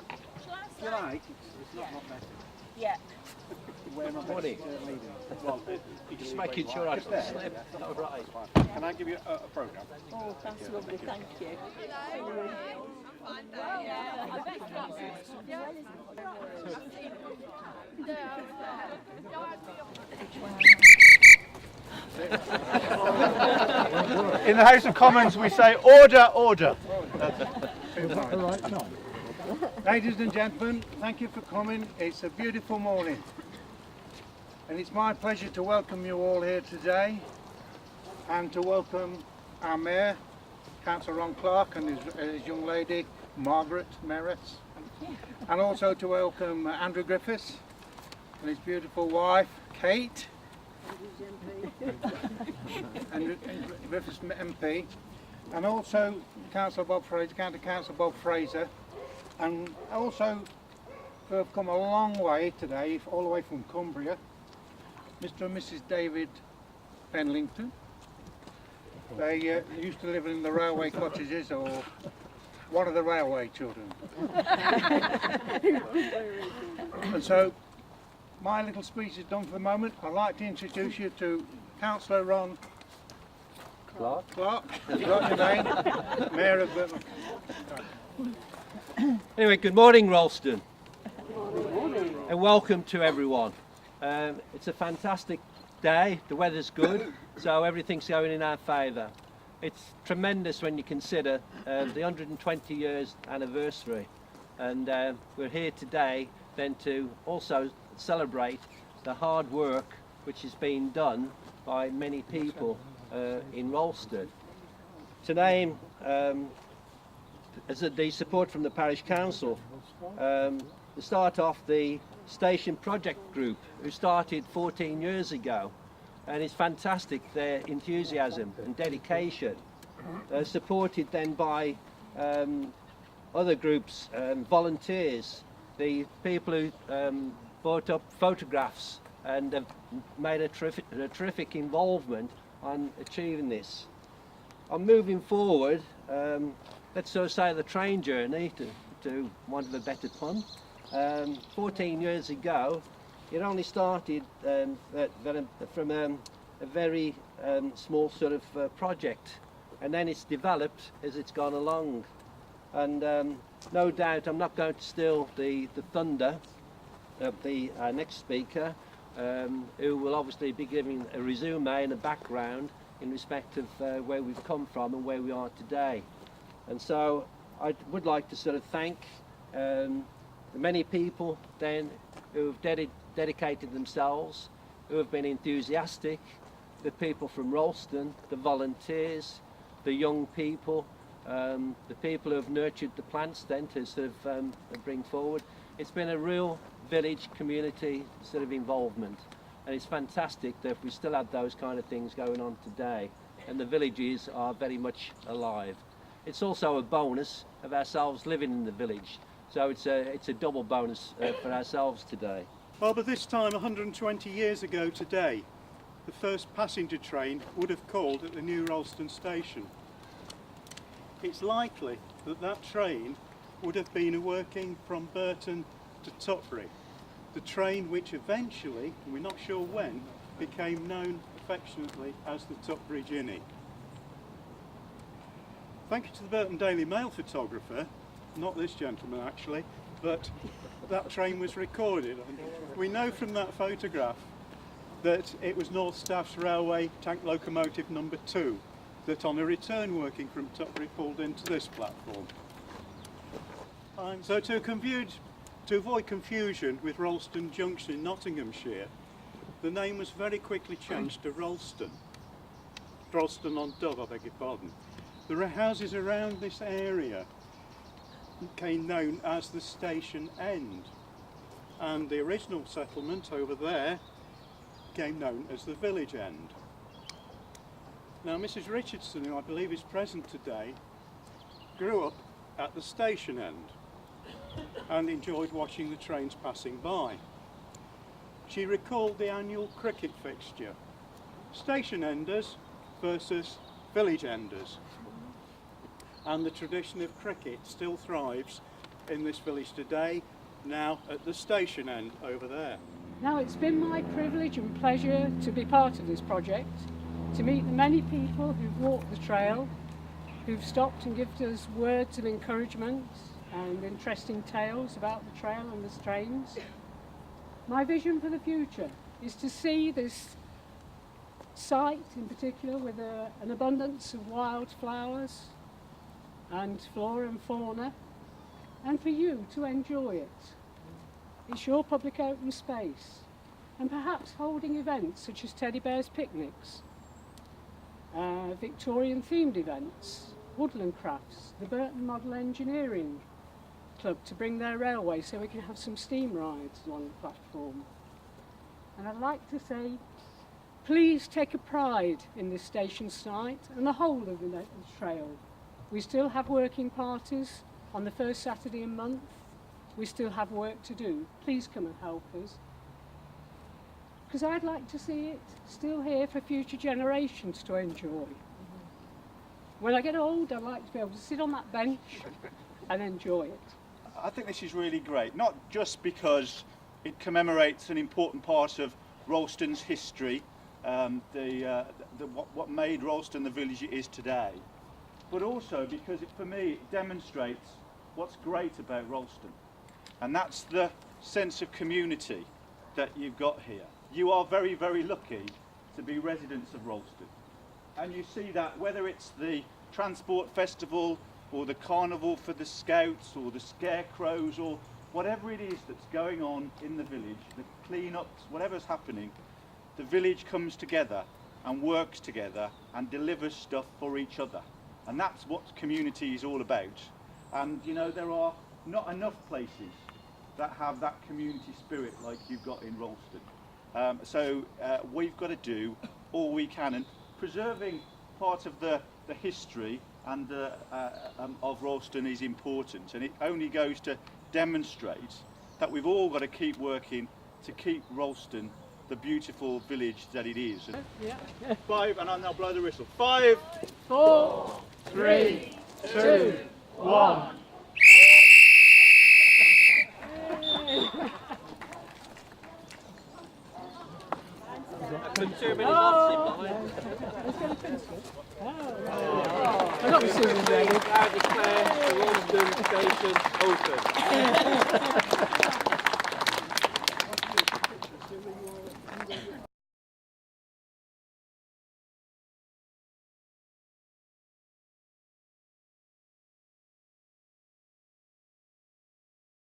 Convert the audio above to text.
If you like, it's not messy. Yeah. Morning. Well, Just making sure I don't slip. All right. Can I give you a programme? Oh, that's lovely, thank you. In the House of Commons we say order, order. Ladies and gentlemen, thank you for coming. It's a beautiful morning. And it's my pleasure to welcome you all here today and to welcome our Mayor, Councillor Ron Clark, and his young lady, Margaret Merritts. And also to welcome Andrew Griffiths and his beautiful wife, Kate. And Griffiths MP. And also Councillor Bob Fraser, County Councillor Bob Fraser. And also, who have come a long way today, all the way from Cumbria, Mr. and Mrs. David Penlington. They used to live in the railway cottages, or one of the railway children. And so, my little speech is done for the moment. I'd like to introduce you to Councillor Ron Clark. You've got your name, Mayor of Birmingham. Anyway, good morning, Rolleston. And welcome to everyone. It's a fantastic day, the weather's good, so everything's going in our favour. It's tremendous when you consider the 120 years anniversary, and we're here today then to also celebrate the hard work which has been done by many people in Rolleston. Today, as the support from the Parish Council, to start off the Station Project Group, who started 14 years ago, and it's fantastic their enthusiasm and dedication, supported then by other groups, volunteers, the people who brought up photographs and have made a terrific involvement on achieving this. On moving forward, let's sort of say the train journey, to want of a better pun. 14 years ago, it only started from a very small sort of project, and then it's developed as it's gone along. And no doubt I'm not going to steal the thunder of our next speaker, who will obviously be giving a resume and a background in respect of where we've come from and where we are today. And so I would like to sort of thank the many people then who have dedicated themselves, who have been enthusiastic, the people from Rolleston, the volunteers, the young people, the people who have nurtured the plants then to sort of bring forward. It's been a real village community sort of involvement, and it's fantastic that we still have those kind of things going on today, and the villages are very much alive. It's also a bonus of ourselves living in the village, so it's a double bonus for ourselves today. Well, by this time 120 years ago today, the first passenger train would have called at the new Rolleston Station. It's likely that that train would have been working from Burton to Tutbury, the train which eventually, and we're not sure when, became known affectionately as the Tutbury Ginny. Thank you to the Burton Daily Mail photographer, not this gentleman actually, but that train was recorded. We know from that photograph that it was North Staff's Railway tank locomotive number 2 that on a return working from Tutbury pulled into this platform. So to avoid confusion with Rolleston Junction in Nottinghamshire, the name was very quickly changed to Rolleston. Rolleston on Dove, I beg your pardon. The houses around this area became known as the station end, and the original settlement over there became known as the village end. Now Mrs. Richardson, who I believe is present today, grew up at the station end and enjoyed watching the trains passing by. She recalled the annual cricket fixture, station enders versus village enders, and the tradition of cricket still thrives in this village today, now at the station end over there. Now, it's been my privilege and pleasure to be part of this project, to meet the many people who've walked the trail, who've stopped and given us words of encouragement and interesting tales about the trail and the trains. My vision for the future is to see this site in particular with an abundance of wildflowers and flora and fauna, and for you to enjoy it. It's your public open space, and perhaps holding events such as teddy bears picnics, Victorian themed events, woodland crafts, the Burton Model Engineering Club to bring their railway so we can have some steam rides along the platform. And I'd like to say, please take a pride in this station site and the whole of the trail. We still have working parties on the first Saturday a month. We still have work to do. Please come and help us. Because I'd like to see it still here for future generations to enjoy. When I get old, I'd like to be able to sit on that bench and enjoy it. I think this is really great, not just because it commemorates an important part of Rolleston's history, what made Rolleston the village it is today, but also because for me it demonstrates what's great about Rolleston, and that's the sense of community that you've got here. You are very, very lucky to be residents of Rolleston, and you see that whether it's the Transport Festival or the Carnival for the Scouts or the Scarecrows or whatever it is that's going on in the village, the clean-ups, whatever's happening, the village comes together and works together and delivers stuff for each other. And that's what community is all about. And you know, there are not enough places that have that community spirit like you've got in Rolleston. So we've got to do all we can, and preserving part of the history and of Rolleston is important, and it only goes to demonstrate that we've all got to keep working to keep Rolleston the beautiful village that it is. Yeah. 5, and I'll now blow the whistle. 5, 4, 3, 2, 1. Couldn't too many lots in behind. I got the scissors ready. I declare the Rolleston Station open.